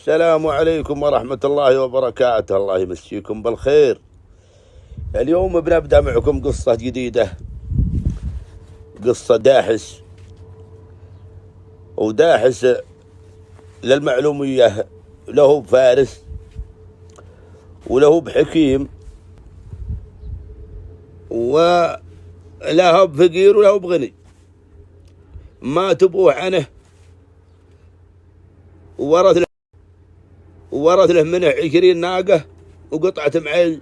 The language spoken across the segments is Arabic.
السلام عليكم ورحمة الله وبركاته. الله يمسيكم بالخير. اليوم بنبدأ معكم قصة جديدة، قصة داحس. وداحس للمعلومية له بفارس وله بحكيم وله بفقير وله بغني. ما تبوه عنه وورث له منه 20 ناقة وقطعة معز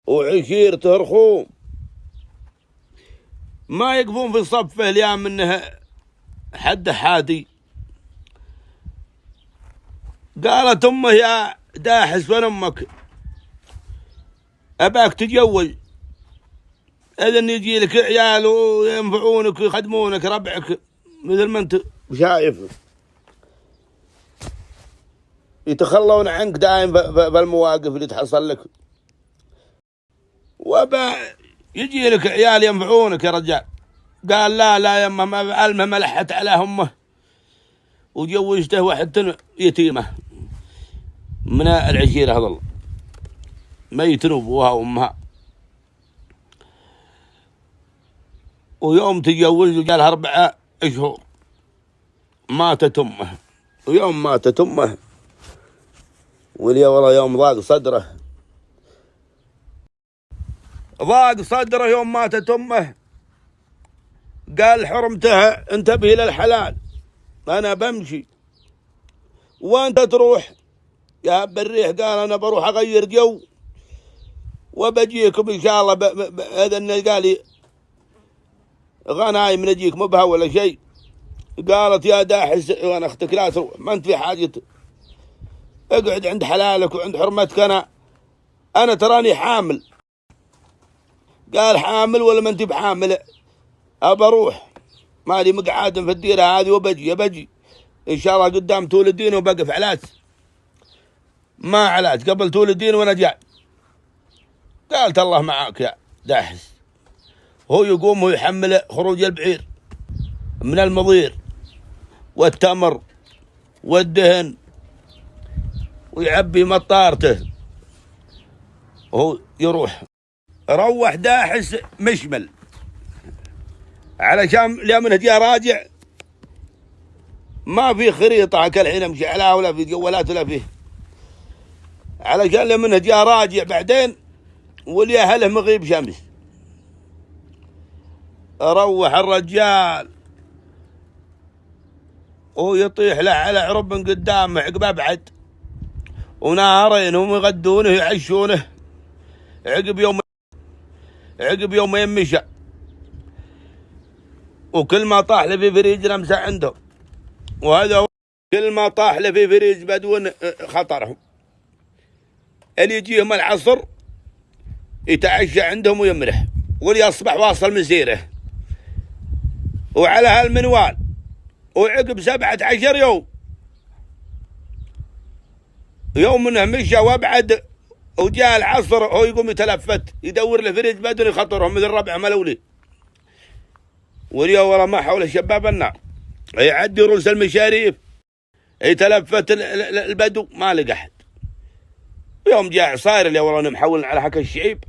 وعشيرته رخوم ما يقفون في صفه ليا منه حد حادي. قالت امه يا داحس وين امك؟ اباك تتجوز، اذن يجي لك عيال وينفعونك ويخدمونك ربعك مثل ما انت شايف، يتخلون عنك دائم بالمواقف اللي تحصل لك، وابا يجي لك عيال ينفعونك يا رجال. قال لا يما، المهم لحت على امه وجوزته واحدة يتيمة من العشيرة هذول ميتين ابوها وامها. ويوم تجوز قالها 4 أشهر ماتت امه. ويوم ماتت امه وليا والله يوم ضاق صدره يوم ماتت امه. قال حرمتها انتبهي للحلال، انا بمشي وانت تروح يا هب الريح. قال انا بروح اغير جو وبجيكم ان شاء الله اذن. قال لي غنايم نجيك مو بها ولا شيء. قالت يا داحس وانا اختك لا تروح، ما انت في حاجة، اقعد عند حلالك وعند حرمتك. انا تراني حامل. قال حامل ولا ما انت بحامل؟ ابى اروح مالي مقعد في الديره هذه وبجي ان شاء الله قدام تولدين وبقف علاج، ما علاج قبل تولدين وانا جاي. قالت الله معاك يا داحس. هو يقوم ويحمل خروج البعير من المضير والتمر والدهن ويعبي مطارته. هو يروح روح داحس مشمل علشان لمن هدي راجع ما في خريطة كالحين امشي عليها ولا في جوالات ولا فيه، علشان لمن هدي راجع بعدين ولي اهله مغيب شمس. روح الرجال ويطيح له على عرب من قدامه عقب ابعد، ونهارين هم يغدونه ويعشونه. عقب يومين مشى، وكل ما طاح له في فريج لمسه عندهم، وهذا كل ما طاح له في فريج بدون خطرهم. اللي يجيهم العصر يتعشى عندهم ويمرح، واللي يصبح واصل مسيره. وعلى هالمنوال وعقب 17 يوم منه مشى وابعد، وجاء العصر هو يقوم يتلفت يدور له فريج بدون يخطرهم مثل ربع ملولي. واليوم والله ما حول الشباب النار يعدي رؤوس المشاريف يتلفت البدو ما لقى احد. ويوم جاء عصاير اللي والله محول على حكى الشعيب،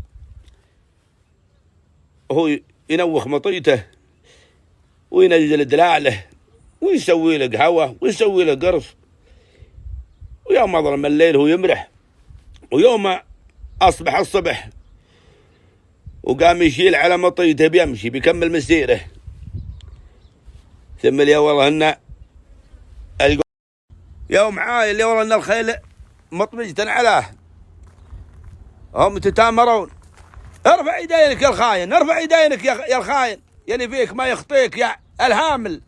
وهو ينوخ مطيته وينزل دلاله ويسوي له قهوه ويسوي له قرص. ويوم اظلم الليل هو يمرح. ويوم اصبح الصبح وقام يشيل على مطيته بيمشي بيكمل مسيره. ثم يا والله ان يوم عايل يا والله ان الخيل مطمجة علاه، هم تتامرون. ارفع يدينك يا الخاين، ارفع يدينك يا الخاين، يلي فيك ما يخطيك يا الهامل.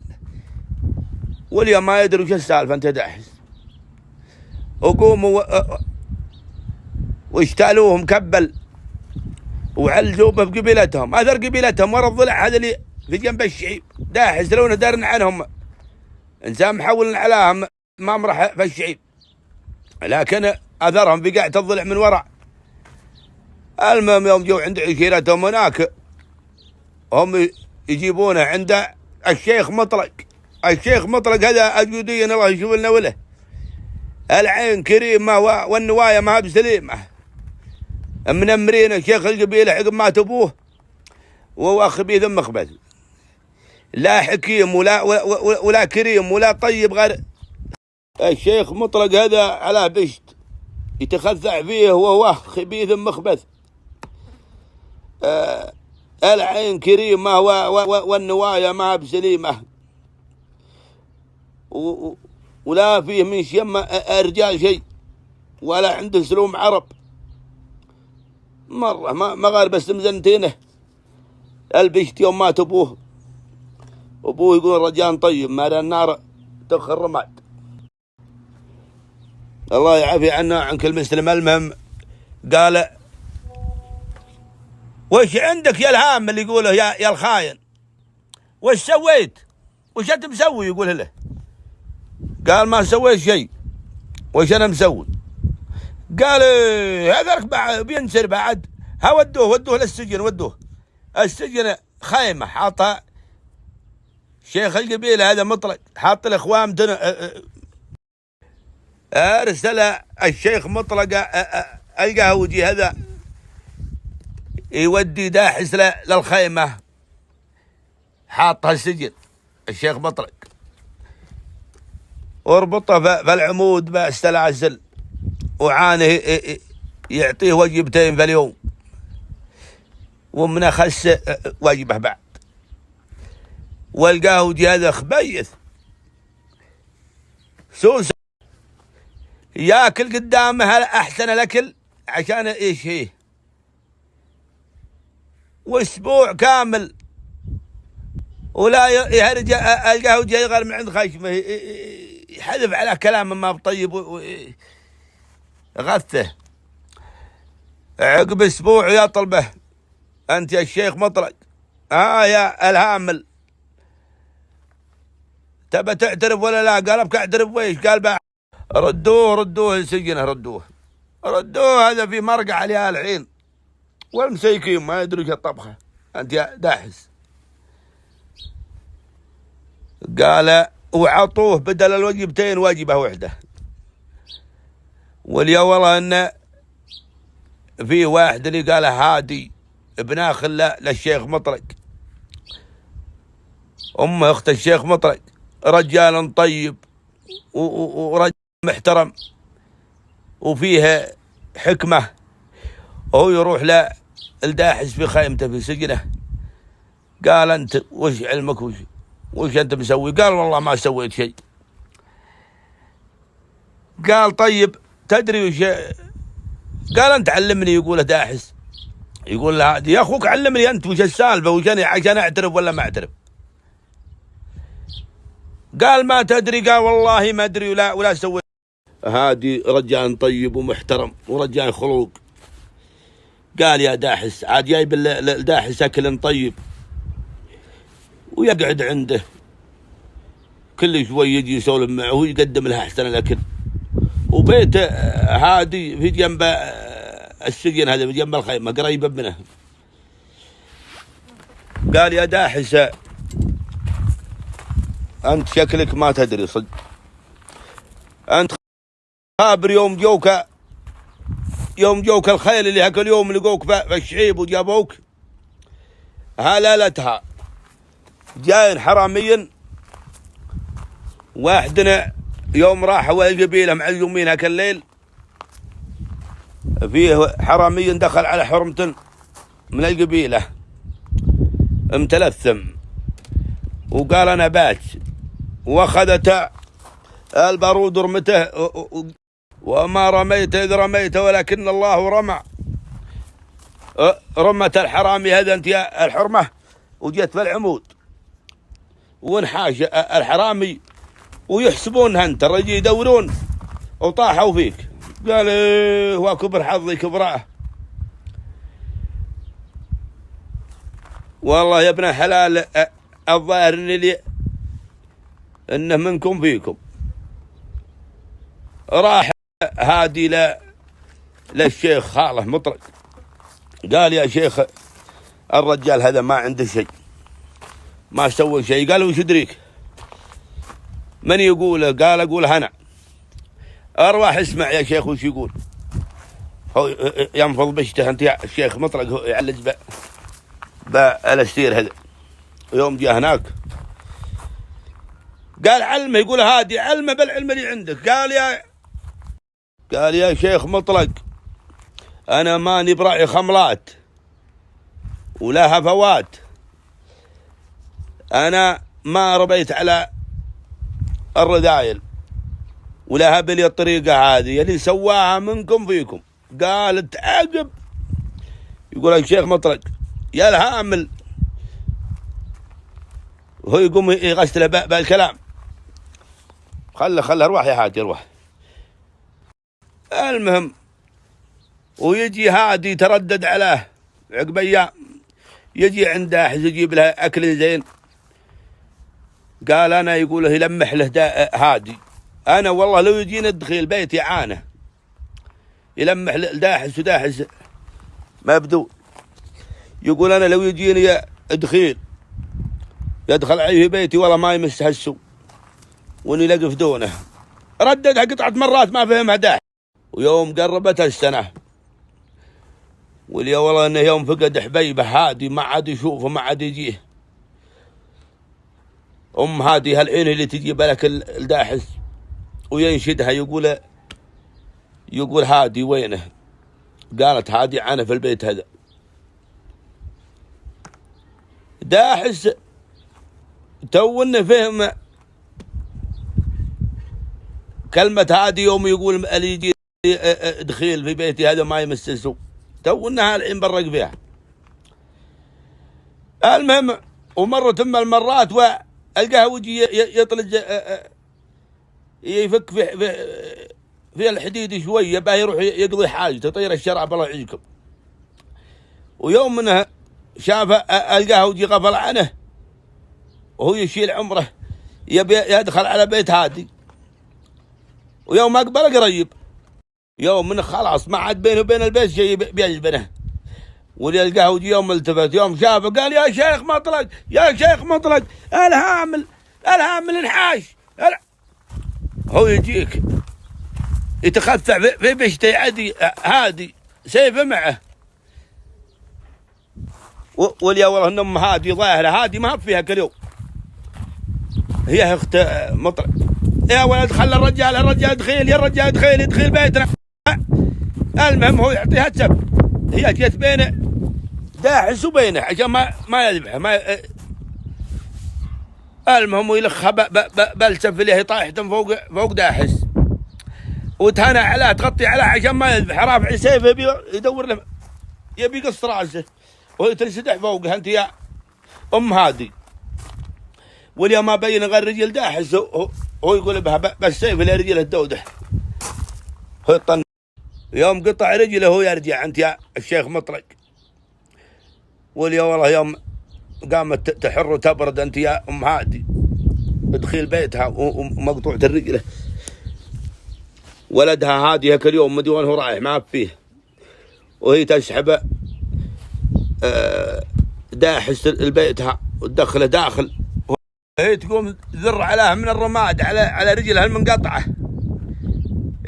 واليوم ما يدري وش السالفه انت داحس. وقوموا واشتالوه مكبل وعلجوه بقبيلتهم، اثر قبيلتهم ورا الضلع هذا اللي في جنب الشعيب. داحس لو ندرن عنهم انسان محول علىهم ما مرح في الشعيب، لكن اثرهم في قاعة الضلع من وراء. المهم يوم جو عند عشيرتهم هناك هم يجيبونه عند الشيخ مطلق الشيخ مطلق هذا أجودي الله يشوف لنا وله. العين كريمة والنوايا ما بسليمة. منمرين الشيخ القبيلة عقب ما تبوه وهو خبيث مخبث، لا حكيم ولا كريم ولا طيب غير الشيخ مطلق هذا على بشت يتخثع فيه وهو خبيث مخبث. العين كريمة والنوايا ما بسليمة، ولا فيه من شيم الرجال شيء، ولا عنده سلوم عرب مرة ما غير بس مزنتينه. البشت يوم مات أبوه يقول رجال طيب ما النار تخر رماد. الله يعافي عنا عن كل مسلم. المهم قال وش عندك يا الهام اللي يقوله يا الخاين، وش سويت وش انت مسوي؟ يقول له. قال ما سويت شيء، وش انا مسوي؟ قال هذاك بينسر بعد، ودوه للسجن، ودوه السجن خيمة حاطها شيخ القبيلة هذا مطلق، حاط الاخوان ارسل الشيخ مطلق القهوجي هذا يودي داحس للخيمة، حاطها السجن الشيخ مطلق، واربطه في العمود بالسلاسل، وعانه يعطيه وجبتين في اليوم، ومن خس وجبه بعد. والقهوجي هذا خبيث سوس ياكل قدامه احسن الاكل عشان ايش هي، واسبوع كامل ولا يهرج القهوجي يغير من عند خشمه، يحذف على كلام ما بطيب غثه. عقب اسبوع يطلبه انت يا الشيخ مطلق يا الهامل تبى تعترف ولا لا؟ قال ابك اعترف ويش؟ قال بقى ردوه السجن، ردوه هذا في مرقع عليها الحين، والمسيكين ما يدري ايش الطبخه. انت يا داحس. قال وعطوه بدل الوجبتين وجبه واحده. واليا والله ان في واحد اللي قال هادي ابن اخ للشيخ مطلق، امه اخت الشيخ مطلق، رجال طيب ورجال محترم وفيها حكمه، وهو يروح للداحس في خيمته في سجنه. قال انت وش علمك وش انت مسوي؟ قال والله ما سويت شيء. قال طيب تدري وش؟ قال انت علمني. يقول داحس، يقول له يا اخوك علمني انت وش السالفه، وش انا عشان اعترف ولا ما اعترف؟ قال ما تدري. قال والله ما ادري ولا سويت. هادي رجال طيب ومحترم ورجال خلوق. قال يا داحس عاد جايب الداحس اكل طيب ويقعد عنده كل شوي يجي يسولف معه ويقدم له احسن الاكل، وبيته هادي في جنب السجن هذا، في جنب الخيمه قريبه منه. قال يا داحس انت شكلك ما تدري صدق، انت خابر يوم جوك الخيل اللي هاك اليوم لقوك في الشعيب وجابوك هلالتها جاين حراميا. واحدنا يوم راحوا القبيله معزومين هاك الليل، فيه حرامي دخل على حرمة من القبيله متلثم، وقال انا بات، واخذت البارود رمته، وما رميت إذ رميت ولكن الله رمى. رمت الحرامي هذا انت يا الحرمة وجت في العمود، وانحاش الحرامي ويحسبونها انت الرجل يدورون وطاحوا فيك. قال هو كبر حظي كبراه. والله يا ابن الحلال الظاهر انه منكم فيكم. راح هادي للشيخ خاله مطرق، قال يا شيخ الرجال هذا ما عنده شيء، ما سوى شيء. قال وش يدريك؟ من يقوله؟ قال أقول أنا. أرواح اسمع يا شيخ وش يقول. هو ينفض بشته أنت يا الشيخ مطلق، هو يعلج بالأستير هذا. يوم جاء هناك قال علمه، يقول هادي علمه بالعلم اللي عندك. قال يا شيخ مطلق أنا ماني براعي خملات ولا هفوات، أنا ما ربيت على الرذايل ولا هبلي الطريقة هذه اللي سواها منكم فيكم. قال تعجب، يقول يا شيخ مطلق يا الهامل، وهو يقوم يغسل بالكلام. خله اروح يا هادي اروح. المهم ويجي هادي يتردد عليه عقب ايام، يجي عنده يجيب له اكل زين. قال انا يقول يلمح له هادي، انا والله لو يجينا الدخيل بيتي عانه يلمح له داحس وداحس مبدو. يقول انا لو يجيني دخيل يدخل عليه بيتي والله ما يمس هالسو واني لقف دونه. رددها قطعة مرات ما فهمها داح. ويوم قربت السنة واليا والله انه يوم فقد حبيبه هادي ما عاد يشوفه ما عاد يجيه. هادي هالعين اللي تجيب لك الداحس وينشدها يقول هادي وينه؟ قالت هادي عانى في البيت هذا. داحس تو انه فهم كلمة هادي يوم يقول اللي يجي دخيل في بيتي هذا ما يمس السوق، تو انها الحين برق فيها. المهم ومرة ثم المرات والقاه وجي يطلج يفك في الحديد شوية باه يروح يقضي حاجته طير الشرع الله يعيكم. ويوم منها شاف القاه وجي غفل عنه وهو يشيل عمره يبي يدخل على بيت هادي. ويوم أقبل قريب يوم من خلاص ما عاد بينه وبين البيت شيء بيجبنه. وليلقاه وجي يوم التفت يوم شافه قال يا شيخ مطلق يا شيخ مطلق الهامل انحاش. هو يجيك يتخفع في بشته يعدي هادي سيفه معه. واليا والله ان ام هادي ظاهره هادي ما فيها كل يوم، هي اخت مطلق. يا ولد خلى الرجال دخيل يا الرجال دخيل يدخل بيتنا. المهم هو يعطيها السب، هي جت بينه داحس وبينه عشان ما يذبحه المهم ويلخها بلسف اللي هي طايحة فوق داحس وتهنى عليه تغطي عليه عشان ما يذبح. رافع سيفه يدور له يبي يقص راسه وهي تنسدح فوقها. انت يا ام هادي واليوم ما بين غير رجل داحس هو يقول بها بس سيف اللي رجله الدودح. هو يطن يوم قطع رجله هو يرجع. انت يا الشيخ مطلق واليوم والله يوم قامت تحر وتبرد انت يا ام هادي تدخل بيتها ومقطوعة الرجله. ولدها هادي هيك اليوم مدي وين هو رايح ما فيه وهي تسحبه داحس البيتها وتدخله داخل. هي تقوم ذر عليها من الرماد على رجلها المنقطعه.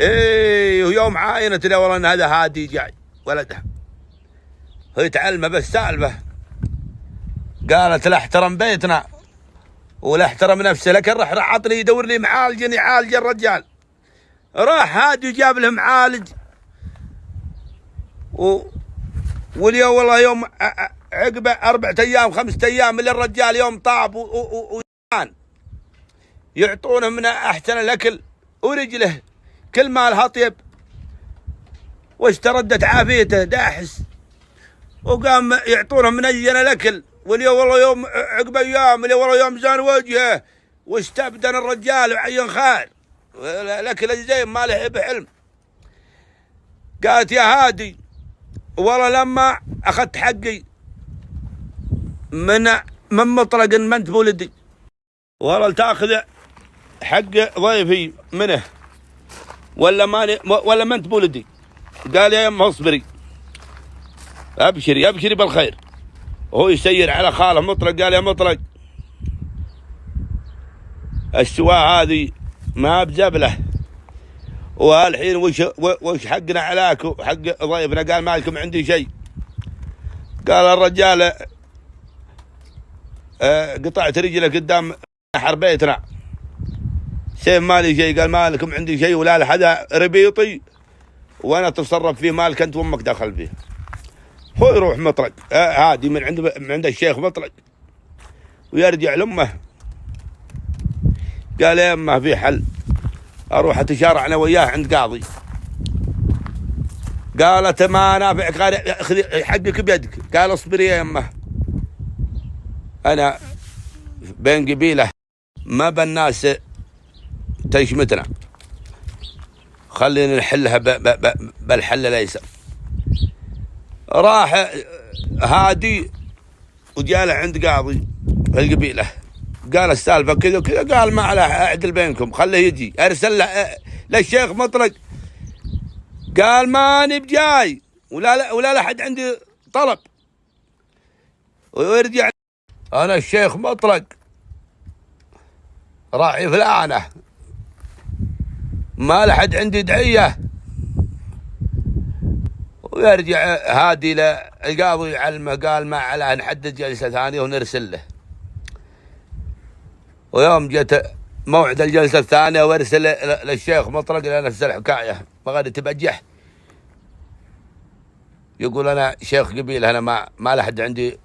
ايه ويوم عاينت له والله ان هذا هادي جاي ولدها. هي تعلمه بس سالفه قالت لا احترم بيتنا ولا احترم نفسه لكن راح عطني يدور لي معالج يعالج الرجال. راح هادي جاب له معالج واليوم والله يوم عقبه 4 أيام 5 أيام اللي الرجال يوم طاب وجان يعطونه من احسن الاكل ورجله كل مالها طيب واستردت عافيته داحس وقام يعطونه من اجل الاكل. واليوم والله يوم عقب ايام اللي والله يوم زان وجهه واستبدن الرجال وعين خير الاكل الزين ما له بحلم. قالت يا هادي والله لما اخذت حقي من مطلق ما انت بولدي والله تاخذ حق ضيفي منه ولا ما انت بولدي. قال يا يم اصبري ابشري بالخير. وهو يسير على خاله مطلق قال يا مطلق السواء هذه ما بزبله. والحين وش حقنا عليك وحق ضيفنا؟ قال مالكم عندي شيء. قال الرجال قطعت رجله قدام نحر بيتنا، سيف مالي شيء. قال مالكم عندي شيء ولا لحدا ربيطي وانا اتصرف فيه، مالك انت وامك دخل فيه. هو يروح مطلق هادي من عند الشيخ مطلق ويرجع لامه. قال يا امه في حل، اروح اتشارع انا وياه عند قاضي. قالت ما نافعك، قال خذي حقك بيدك. قال اصبري يا امه، انا بين قبيله ما بالناس تشمتنا، خلينا نحلها بالحل الايسر. راح هادي وجاله عند قاضي القبيله، قال السالفه كذا وكذا. قال ما عليه اعدل بينكم، خليه يجي. ارسل له للشيخ مطلق، قال ماني بجاي ولا لحد عندي طلب. ويرجع انا الشيخ مطلق راعي فلانه، ما لحد عندي دعيه. ويرجع هادي للقاضي يعلمه، قال ما عليه نحدد جلسه ثانيه ونرسل له. ويوم جت موعد الجلسه الثانيه وارسل للشيخ مطلق نفس الحكايه، ما غادي تبجح. يقول انا شيخ قبيله، انا ما لحد عندي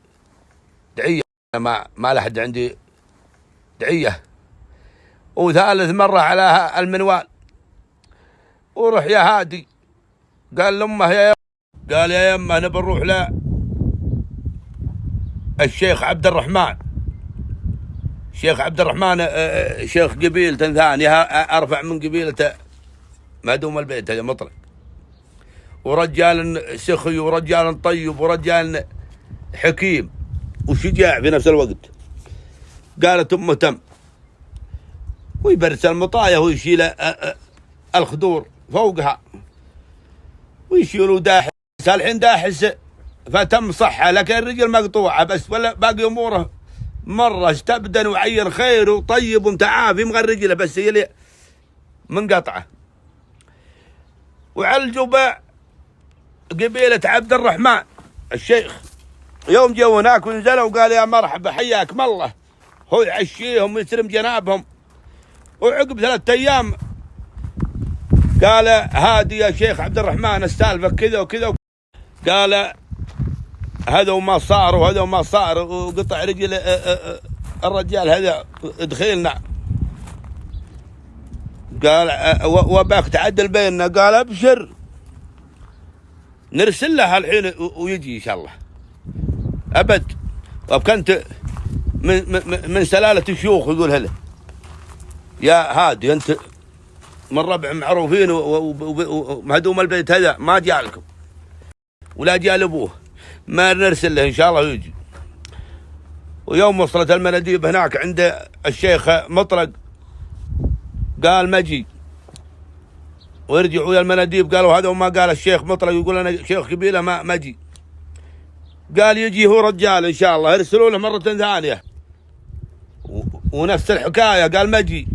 دعيه، انا ما لحد عندي دعيه. وثالث مره على المنوال، وروح يا هادي. قال لامه قال يا يمه نبي نروح الشيخ عبد الرحمن. شيخ عبد الرحمن شيخ قبيلة ثانية ارفع من قبيلة مهدوم البيت هذا مطلق، ورجال سخي ورجال طيب ورجال حكيم وشجاع في نفس الوقت. قالت امه تم، ويبرس المطايا ويشيل الخدور فوقها ويشيلوا داحس. الحين داحس فتم صحة، لكن الرجل مقطوعة بس، ولا باقي اموره مرة استبدن وعين خير وطيب ومتعافي مغير رجله، بس هي اللي منقطعة. وعالجوا قبيلة عبد الرحمن الشيخ. يوم جو هناك ونزلوا وقال يا مرحبا حياكم الله، هو يعشيهم ويسلم جنابهم. وعقب 3 أيام قال هادي يا شيخ عبد الرحمن السالفة كذا وكذا. قال هذا وما صار وهذا وما صار، وقطع رجل الرجال هذا دخيلنا. قال وباك تعدل بيننا. قال ابشر نرسل له الحين ويجي ان شاء الله ابد. وكنت من سلالة الشيوخ يقول هلا يا هادي انت من ربع معروفين ومهدوم البيت هذا ما جاء لكم ولا جاء لابوه، ما نرسل له ان شاء الله ويجي. ويوم وصلت المناديب هناك عند الشيخ مطلق قال ما جي. ويرجعوا يا المناديب قالوا هذا وما قال الشيخ مطلق، يقول انا شيخ قبيله ما جي. قال يجي هو رجال ان شاء الله، ارسلوا له مره ثانيه ونفس الحكايه قال ما جي.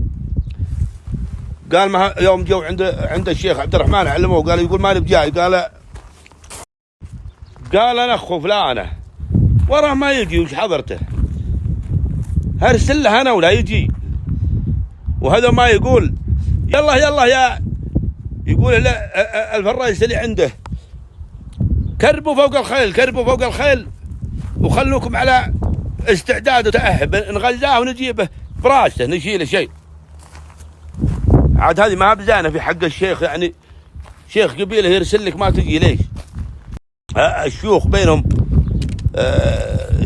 قال ما يوم جو عند الشيخ عبد الرحمن علموه، قال يقول ماني بجاي. قال انا اخو فلانه وراه ما يجي، وش حضرته؟ ارسل له انا ولا يجي. وهذا ما يقول يلا يا يقول الفرايس اللي عنده كربوا فوق الخيل وخلوكم على استعداد وتأهب، نغزاه ونجيبه براسه نشيله شيء. عاد هذه ما بزانه في حق الشيخ، يعني شيخ قبيله يرسل لك ما تجي ليش؟ الشيوخ بينهم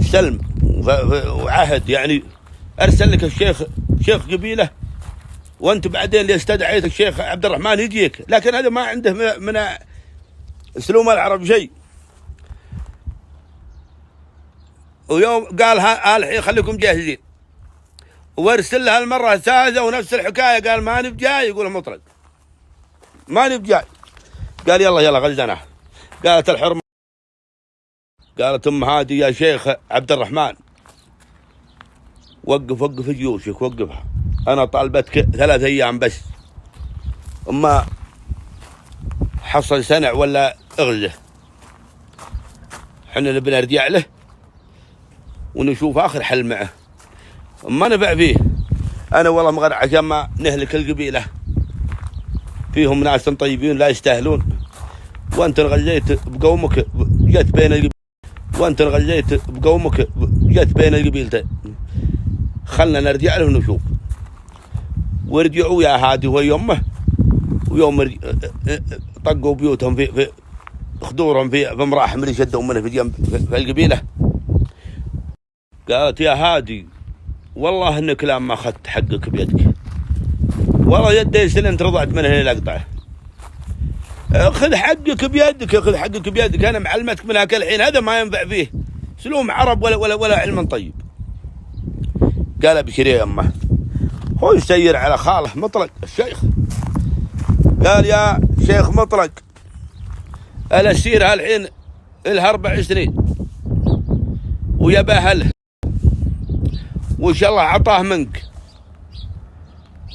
سلم وعهد، يعني ارسل لك الشيخ شيخ قبيله وانت بعدين اللي استدعيت الشيخ عبد الرحمن يجيك، لكن هذا ما عنده من اسلوب العرب شيء. ويوم قال الحين خليكم جاهزين، وارسل لها المره الثالثه ونفس الحكايه. قال ماني بجاي، يقول مطلق ماني بجاي. قال يلا غزناه. قالت الحرمه، قالت ام هادي يا شيخ عبد الرحمن وقف جيوشك وقفها، انا طالبتك 3 ايام بس، اما حصل سنع ولا اغزه، حنا نبي نرجع له ونشوف اخر حل معه، ما نفع فيه. انا والله مغرع عشان ما نهلك القبيله، فيهم ناس طيبين لا يستاهلون، وانت انغزيت بقومك جت بين القبيل، وانت انغزيت بقومك جت بين القبيلتين. خلنا نرجع له ونشوف. ورجعوا يا هادي ويومه، ويوم طقوا بيوتهم في خدورهم في مراحم اللي شدوا منه في جنب في القبيله. قالت يا هادي والله ان كلام ما اخذت حقك بيدك، والله يدي سلمت رضعت منه هنا اقطعه. خذ حقك بيدك، خذ حقك بيدك، انا معلمتك من هاك الحين، هذا ما ينفع فيه سلوم عرب ولا علم طيب. قال ابشر يا امه. هو يسير على خاله مطلق الشيخ، قال يا شيخ مطلق الاسير هالحين لها 4 سنين ويبى اهله، وان شاء الله عطاه منك،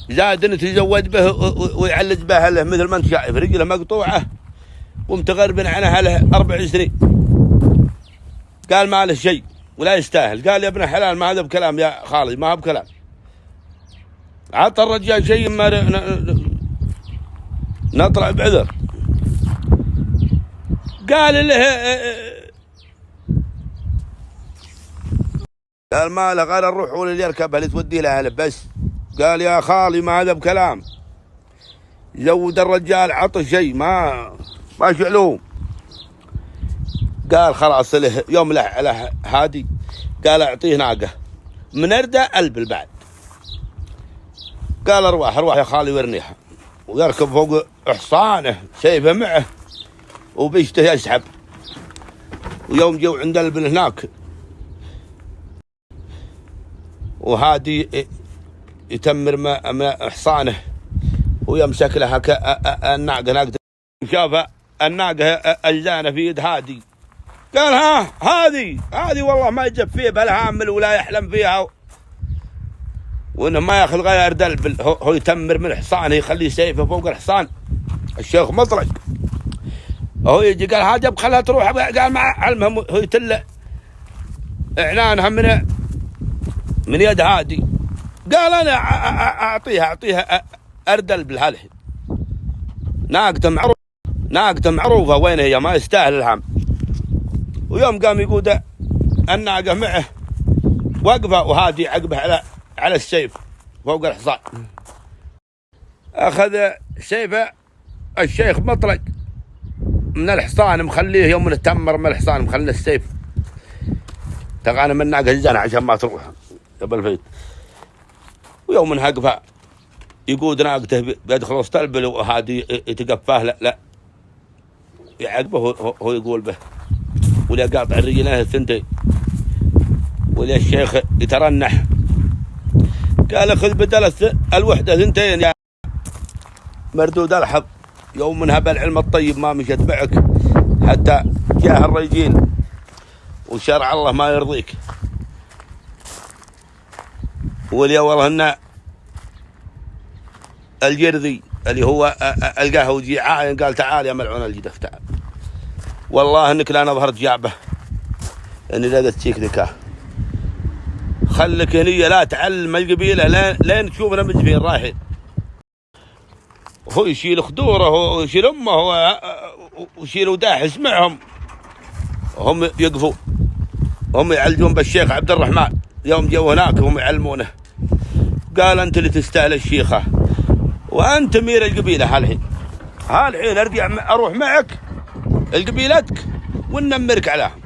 زاد نتزود به ويعلج به اهله مثل ما انت شايف، رجله مقطوعه ومتغرب عن اهله 4 سنين. قال ما له شيء ولا يستاهل. قال يا ابن الحلال ما هذا بكلام يا خالي، ما هو بكلام. عطى الرجال شيء ما نطلع بعذر. قال له قال ما له، قال نروح واللي يركبها اللي توديه لاهله بس. قال يا خالي ما هذا بكلام، زود الرجال عطى شيء ما شعلوه. قال خلاص له يوم له على هادي، قال اعطيه ناقه منردة البل بعد. قال ارواح يا خالي وارنيها، ويركب فوق حصانه سيفه معه وبيشته يسحب. ويوم جو عند البل هناك وهادي يتمر ما حصانه ويمسك لها الناقه ناقته، شاف الناقه الزانه في يد هادي. قال ها هذه والله ما يجب فيه بالهامل ولا يحلم فيها، وانه ما ياخذ غير دلبل. هو يتمر من حصانه، يخليه سيفه فوق الحصان الشيخ مطلق. هو يجي قال هاجب خلها تروح، قال ما علمها، هو يتل اعلانها من يد هادي. قال انا اعطيها اردل بالهالحين، ناقته معروفه وين هي، ما يستاهل الهم. ويوم قام يقود الناقه معه وقفه، وهادي عقبه على السيف فوق الحصان. اخذ سيفه الشيخ مطلق من الحصان، مخليه يوم تمر من الحصان، مخليه السيف تغانم الناقه الزانه عشان ما تروح قبل فيت. ويوم من هقفه يقود ناقته بيدخل وسط البل، وهادي يتقفاه لا يعقبه. هو يقول به ولا قاطع الرجلين الثنتين، ولا الشيخ يترنح. قال خذ بدل الوحده 2 يا مردود الحظ. يوم منها بالعلم الطيب ما مشت معك حتى جاه الرجيل وشرع الله ما يرضيك. وليا والله ان الجرذي اللي هو القهوجي عاين قال تعال يا ملعون الجدف تعال، والله انك لا نظهرت جعبه اني لا تشيك ذكاه. خلك هنيه لا تعلم القبيله لين تشوفنا مجفين رايحين. هو يشيل خدوره ويشيل امه ويشيل وداحس معهم، هم يقفوا، هم يعلجون بالشيخ عبد الرحمن. يوم جو هناك هم يعلمونه. قال انت اللي تستاهل الشيخه، وانت امير القبيله. هالحين اروح معك القبيلتك وننمرك عليهم.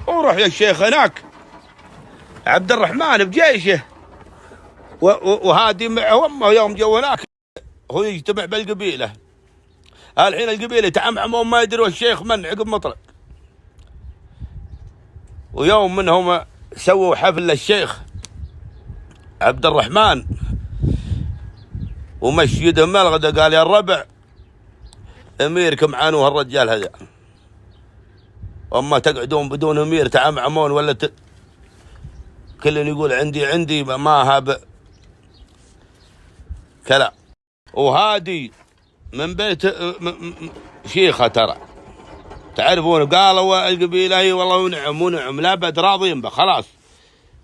وروح يا الشيخ هناك عبد الرحمن بجيشه وهادي معه امه. يوم جو هناك هو يجتمع بالقبيله. الحين القبيله تعمعمون ما يدروا الشيخ من عقب مطلق. ويوم منهم سووا حفل للشيخ عبد الرحمن ومشيدهم الغدا. قال يا الربع اميركم عنوه الرجال هذا، اما تقعدون بدون امير تعمعمون ولا كل يقول عندي ما هاب كلام. وهادي من بيت شيخة ترى تعرفون، قالوا القبيلة هي والله ونعم ونعم لا بد راضين به خلاص.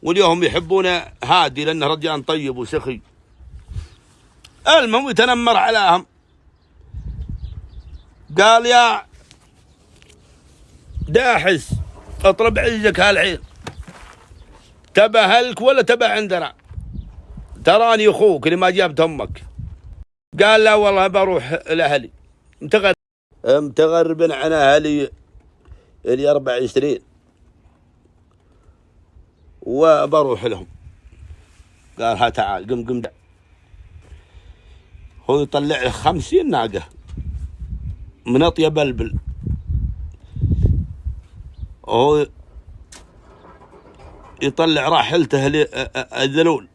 واليوم يحبون هادي لأنه رجال طيب وسخي. المهم يتنمر عليهم، قال يا داحس اطلب عزك هالحين، تبى هلك ولا تبى عندنا؟ تراني اخوك اللي ما جابت امك. قال لا والله بروح لاهلي، متغرب عن اهلي لي 4 سنين وبروح لهم. قال ها تعال قم دع. هو يطلع 50 ناقة من اطيب البل، هو يطلع راحلته الذلول،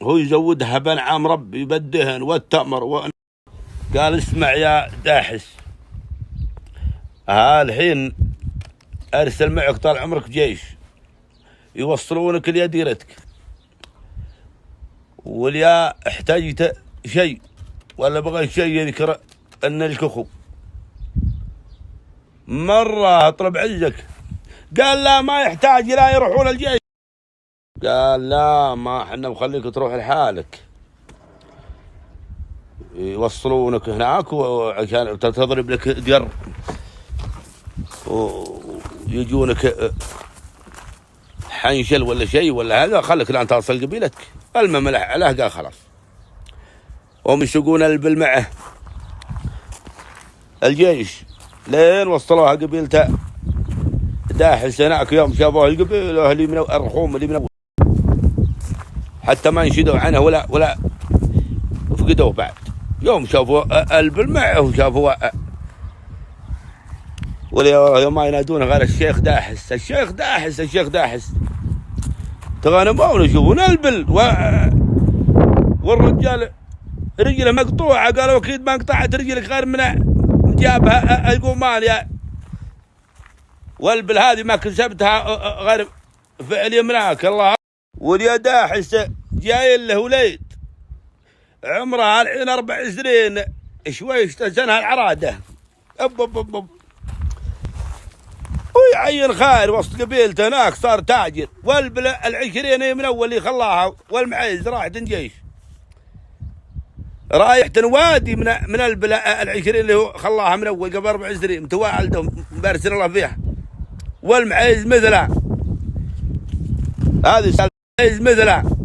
هو يزودها بنعام ربي يبدهن والتمر قال اسمع يا داحس، الحين ارسل معك طال عمرك جيش يوصلونك لديرتك، واليا احتاجت شيء ولا بغيت شيء يذكر ان لك اخو مرة اطلب عزك. قال لا ما يحتاج لا يروحون الجيش. قال لا ما احنا مخليك تروح لحالك، يوصلونك هناك وعشان تضرب لك در ويجونك حنشل ولا شيء ولا هذا، خليك لان تصل قبيلتك. المهم عليه قال خلاص. هم يسوقون البل معه الجيش لين وصلوها قبيلته. داحس هناك يوم شافوه القبيله اللي من الرحوم اللي من أول، حتى ما انشدوا عنه ولا فقدوه بعد. يوم شافوا البل معه وشافوا ولا ما ينادونه غير الشيخ داحس الشيخ داحس الشيخ داحس. تغنمون يشوفون البل والرجال رجله مقطوعه، قالوا اكيد ما قطعت رجلك غير من جابها القومان يا والبل هذه ما كسبتها غير فعل يمناك الله. واليا داحس جاي له وليد عمره الحين 4 سنين شوي سنها العراده أب ويعين خير وسط قبيلته هناك صار تاجر. والبل 20 من اول اللي خلاها والمعز راح جيش رايح تنوادي من البل 20 اللي هو خلاها من اول قبل 4 سنين متوالدهم بارسل الله فيها. والمعز مثله هذه سالفة مثله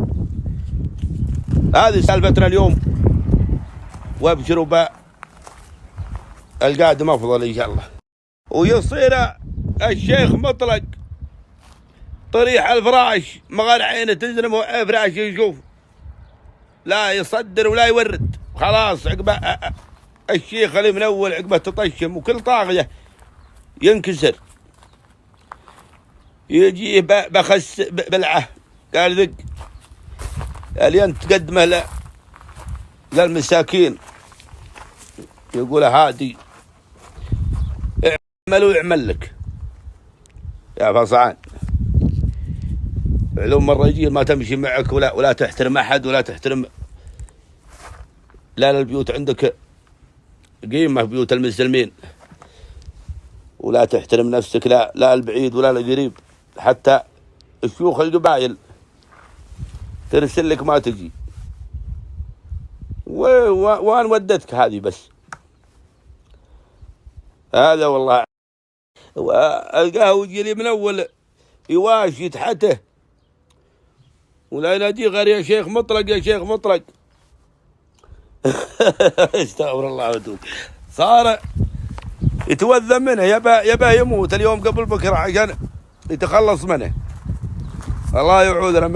هذه سالفتنا اليوم. وابشروا القادم افضل ان شاء الله. ويصير الشيخ مطلق طريح الفراش مغار عينه تزلم فراش يشوف لا يصدر ولا يورد خلاص. عقبه الشيخ اللي من اول عقبه تطشم وكل طاغيه ينكسر. يجي بخس بلعه قال ذق الين تقدمه له قال مساكين يقول هادي اعمل ويعمل لك يا فصعان. علوم مرة يجي ما تمشي معك ولا تحترم احد ولا تحترم لا البيوت عندك قيمة بيوت المسلمين، ولا تحترم نفسك لا البعيد ولا القريب. حتى الشيوخ القبائل ترسل لك ما تجي. وان ودتك هذه بس هذا والله. والقاه يجي لي من اول يواشي تحته ولا ينادي غير يا شيخ مطلق يا شيخ مطلق. استغفر الله واتوب. صار يتوذى منه يبا يموت اليوم قبل بكره عشان يتخلص منه. الله يعوذنا.